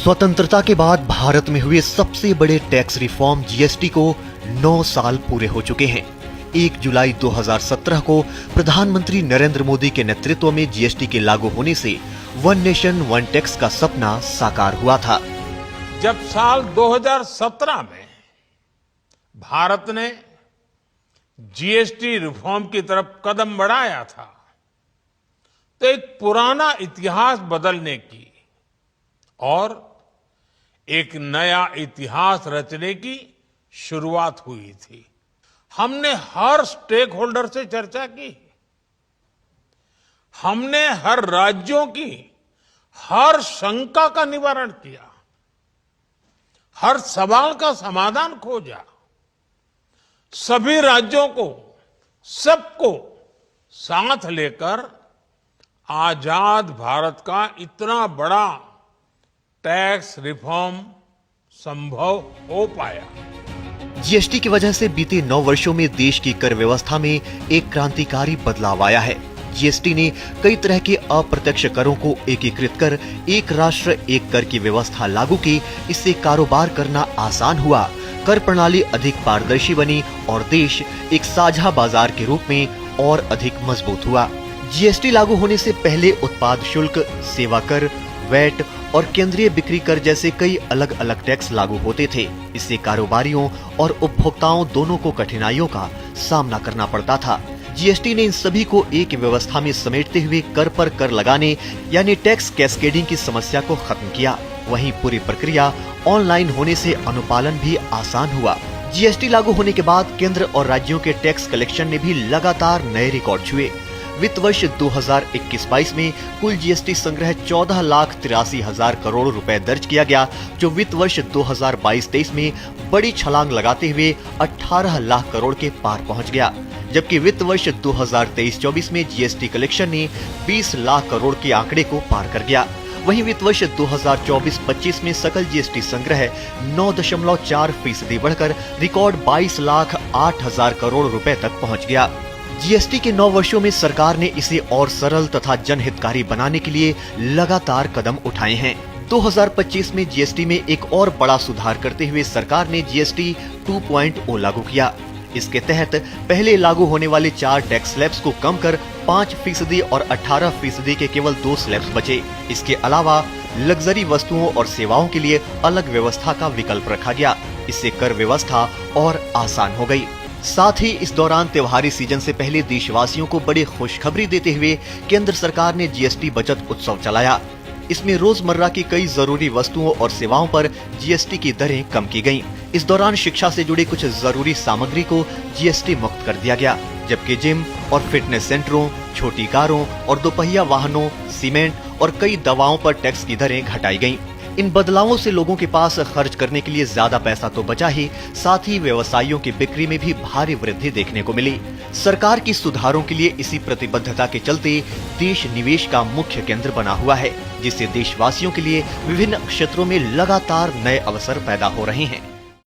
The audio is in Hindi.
स्वतंत्रता के बाद भारत में हुए सबसे बड़े टैक्स रिफॉर्म जीएसटी को 9 साल पूरे हो चुके हैं। 1 जुलाई 2017 को प्रधानमंत्री नरेंद्र मोदी के नेतृत्व में जीएसटी के लागू होने से वन नेशन वन टैक्स का सपना साकार हुआ था। जब साल 2017 में भारत ने जीएसटी रिफॉर्म की तरफ कदम बढ़ाया था, तो एक पुराना इतिहास बदलने की और एक नया इतिहास रचने की शुरुआत हुई थी। हमने हर स्टेक होल्डर से चर्चा की, हमने हर राज्यों की हर शंका का निवारण किया, हर सवाल का समाधान खोजा। सभी राज्यों को, सबको साथ लेकर आजाद भारत का इतना बड़ा टैक्स रिफॉर्म संभव हो पाया। जीएसटी की वजह से बीते 9 वर्षों में देश की कर व्यवस्था में एक क्रांतिकारी बदलाव आया है। जीएसटी ने कई तरह के अप्रत्यक्ष करों को एकीकृत कर एक राष्ट्र एक कर की व्यवस्था लागू की। इससे कारोबार करना आसान हुआ, कर प्रणाली अधिक पारदर्शी बनी और देश एक साझा बाजार के रूप में और अधिक मजबूत हुआ। जीएसटी लागू होने से पहले उत्पाद शुल्क, सेवा कर, वैट और केंद्रीय बिक्री कर जैसे कई अलग अलग टैक्स लागू होते थे। इससे कारोबारियों और उपभोक्ताओं दोनों को कठिनाइयों का सामना करना पड़ता था। जीएसटी ने इन सभी को एक व्यवस्था में समेटते हुए कर पर कर लगाने यानी टैक्स कैस्केडिंग की समस्या को खत्म किया। वहीं पूरी प्रक्रिया ऑनलाइन होने से अनुपालन भी आसान हुआ। जीएसटी लागू होने के बाद केंद्र और राज्यों के टैक्स कलेक्शन ने भी लगातार नए रिकॉर्ड छुए। वित्त वर्ष 2021-22 में कुल जीएसटी संग्रह 14,83,000 करोड़ रुपए दर्ज किया गया, जो वित्त वर्ष 2022-23 में बड़ी छलांग लगाते हुए 18 लाख करोड़ के पार पहुंच गया। जबकि वित्त वर्ष 2023-24 में जीएसटी कलेक्शन ने 20 लाख करोड़ के आंकड़े को पार कर गया। वहीं वित्त वर्ष 2024-25 में सकल जीएसटी संग्रह 9.4% बढ़कर रिकॉर्ड 22,08,000 करोड़ रुपए तक पहुंच गया। जीएसटी के 9 वर्षों में सरकार ने इसे और सरल तथा जनहितकारी बनाने के लिए लगातार कदम उठाए हैं। 2025 में जीएसटी में एक और बड़ा सुधार करते हुए सरकार ने जीएसटी 2.0 लागू किया। इसके तहत पहले लागू होने वाले 4 टैक्स स्लैब्स को कम कर 5% और 18% के केवल 2 स्लैब्स बचे। इसके अलावा लग्जरी वस्तुओं और सेवाओं के लिए अलग व्यवस्था का विकल्प रखा गया। इससे कर व्यवस्था और आसान हो गई। साथ ही इस दौरान त्योहारी सीजन से पहले देशवासियों को बड़ी खुशखबरी देते हुए केंद्र सरकार ने जीएसटी बचत उत्सव चलाया। इसमें रोजमर्रा की कई जरूरी वस्तुओं और सेवाओं पर जीएसटी की दरें कम की गयीं। इस दौरान शिक्षा से जुड़ी कुछ जरूरी सामग्री को जीएसटी मुक्त कर दिया गया, जबकि जिम और फिटनेस सेंटरों, छोटी कारों और दोपहिया वाहनों, सीमेंट और कई दवाओं पर टैक्स की दरें घटाई गयीं। इन बदलावों से लोगों के पास खर्च करने के लिए ज्यादा पैसा तो बचा ही, साथ ही व्यवसायियों की बिक्री में भी भारी वृद्धि देखने को मिली। सरकार की सुधारों के लिए इसी प्रतिबद्धता के चलते देश निवेश का मुख्य केंद्र बना हुआ है, जिससे देशवासियों के लिए विभिन्न क्षेत्रों में लगातार नए अवसर पैदा हो रहे हैं।